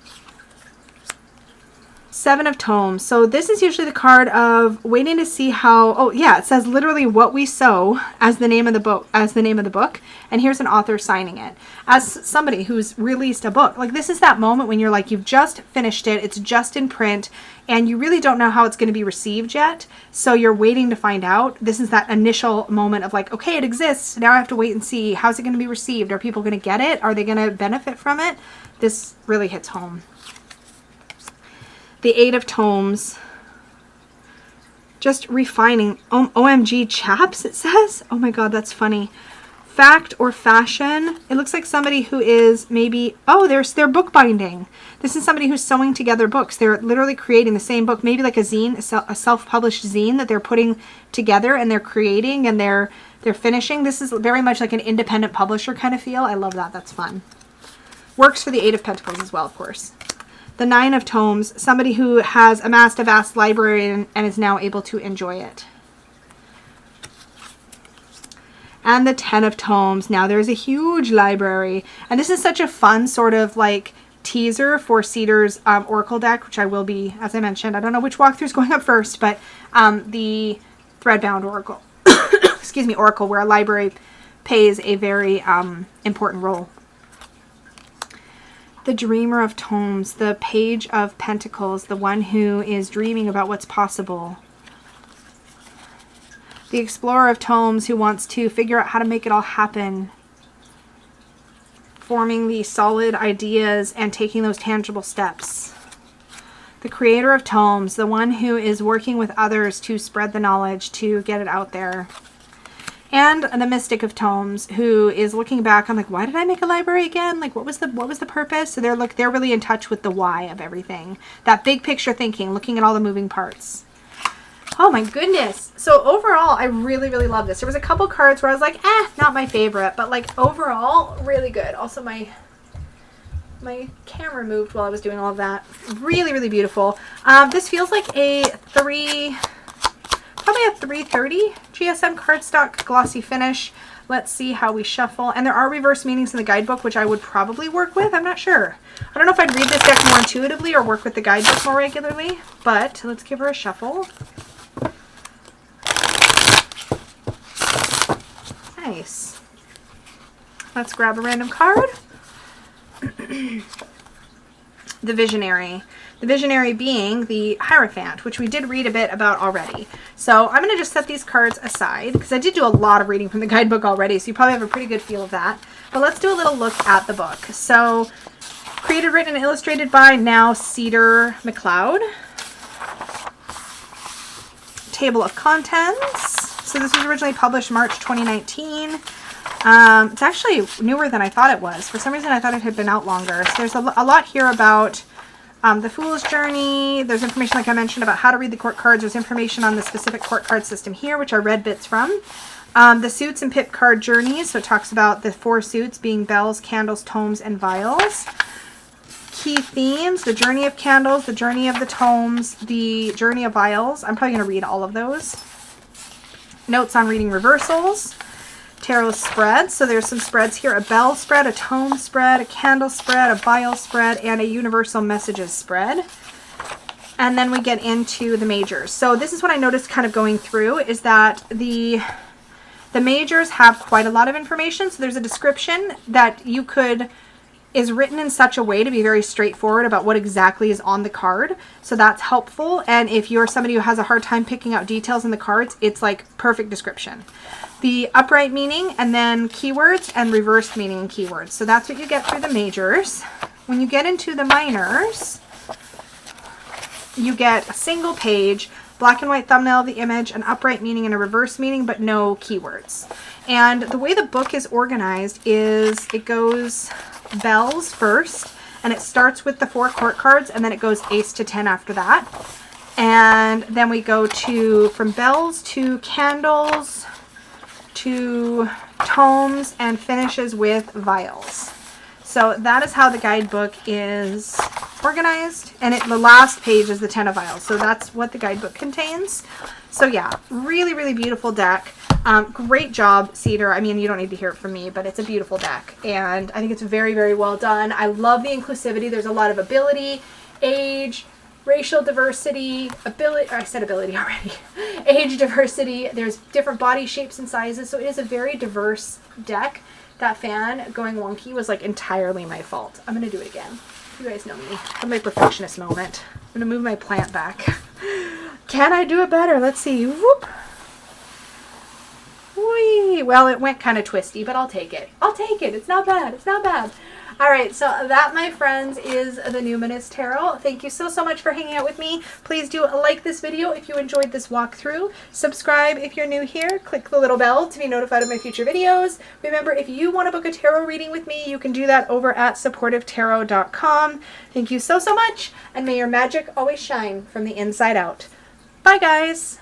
Seven of Tomes. So this is usually the card of waiting to see how, oh yeah, it says literally what we sow as the name of the book, and here's an author signing it. As somebody who's released a book, like this is that moment when you're like, you've just finished it, it's just in print, and you really don't know how it's going to be received yet, so you're waiting to find out. This is that initial moment of like, okay, it exists, now I have to wait and see, how's it going to be received? Are people going to get it? Are they going to benefit from it? This really hits home. The Eight of Tomes, just refining. OMG chaps, it says. Oh my god, that's funny. Fact or fashion. It looks like somebody who is maybe, oh, they're bookbinding. This is somebody who's sewing together books. They're literally creating the same book, maybe like a zine, a self-published zine that they're putting together and they're creating and they're finishing. This is very much like an independent publisher kind of feel. I love that. That's fun. Works for the Eight of Pentacles as well, of course. The Nine of Tomes, somebody who has amassed a vast library and is now able to enjoy it. And the Ten of Tomes. Now there's a huge library. And this is such a fun sort of like teaser for Cedar's Oracle deck, which I will be, as I mentioned, I don't know which walkthrough is going up first, but the Threadbound Oracle. Excuse me, Oracle, where a library plays a very important role. The Dreamer of Tomes, the Page of Pentacles, the one who is dreaming about what's possible. The Explorer of Tomes, who wants to figure out how to make it all happen. Forming the solid ideas and taking those tangible steps. The Creator of Tomes, the one who is working with others to spread the knowledge, to get it out there. And the Mystic of Tomes, who is looking back on like, why did I make a library again? Like, what was the purpose? So they're really in touch with the why of everything. That big picture thinking, looking at all the moving parts. Oh my goodness. So overall, I really, really love this. There was a couple cards where I was like, not my favorite, but like overall, really good. Also my camera moved while I was doing all of that. Really, really beautiful. This feels like probably a 330 GSM cardstock glossy finish. Let's see how we shuffle. And there are reverse meanings in the guidebook, which I would probably work with. I'm not sure. I don't know if I'd read this deck more intuitively or work with the guidebook more regularly, but let's give her a shuffle. Nice. Let's grab a random card. The Visionary. The Visionary being the Hierophant, which we did read a bit about already. So I'm going to just set these cards aside because I did do a lot of reading from the guidebook already, so you probably have a pretty good feel of that. But let's do a little look at the book. So created, written, and illustrated by now Cedar McLeod. table of contents. So this was originally published March 2019. It's actually newer than I thought it was. For some reason, I thought it had been out longer. So there's a lot here about the Fool's Journey. There's information, like I mentioned, about how to read the court cards. There's information on the specific court card system here, which I read bits from. The suits and pip card journeys. So it talks about the 4 suits being bells, candles, tomes, and vials. Key themes: the journey of candles, the journey of the tomes, the journey of vials. I'm probably going to read all of those. Notes on reading reversals. Tarot spreads. So there's some spreads here: a bell spread, a tome spread, a candle spread, a vial spread, and a universal messages spread. And then we get into the majors. So this is what I noticed kind of going through, is that the majors have quite a lot of information. So there's a description that is written in such a way to be very straightforward about what exactly is on the card. So that's helpful. And if you're somebody who has a hard time picking out details in the cards, it's like perfect description. The upright meaning, and then keywords, and reversed meaning and keywords. So that's what you get through the majors. When you get into the minors, you get a single page, black and white thumbnail of the image, an upright meaning and a reverse meaning, but no keywords. And the way the book is organized is it goes bells first, and it starts with the 4 court cards, and then it goes ace to 10 after that. And then we go from bells to candles to tomes, and finishes with vials. So that is how the guidebook is organized, and the last page is the 10 of vials. So that's what the guidebook contains. So yeah, really, really beautiful deck. Great job, Cedar. I mean, you don't need to hear it from me, but it's a beautiful deck, and I think it's very, very well done. I love the inclusivity. There's a lot of ability, age, racial diversity, I said ability already, age diversity. There's different body shapes and sizes, so it is a very diverse deck. That fan going wonky was like entirely my fault. I'm going to do it again. You guys know me. That's my perfectionist moment. I'm going to move my plant back. Can I do it better? Let's see. Whoop. Whee. Well, it went kind of twisty, but I'll take it. I'll take it. It's not bad. It's not bad. All right, so that, my friends, is the Numinous Tarot. Thank you so much for hanging out with me. Please do like this video if you enjoyed this walkthrough. Subscribe if you're new here. Click the little bell to be notified of my future videos. Remember, if you want to book a tarot reading with me, you can do that over at supportivetarot.com. Thank you so, so much, and may your magic always shine from the inside out. Bye, guys.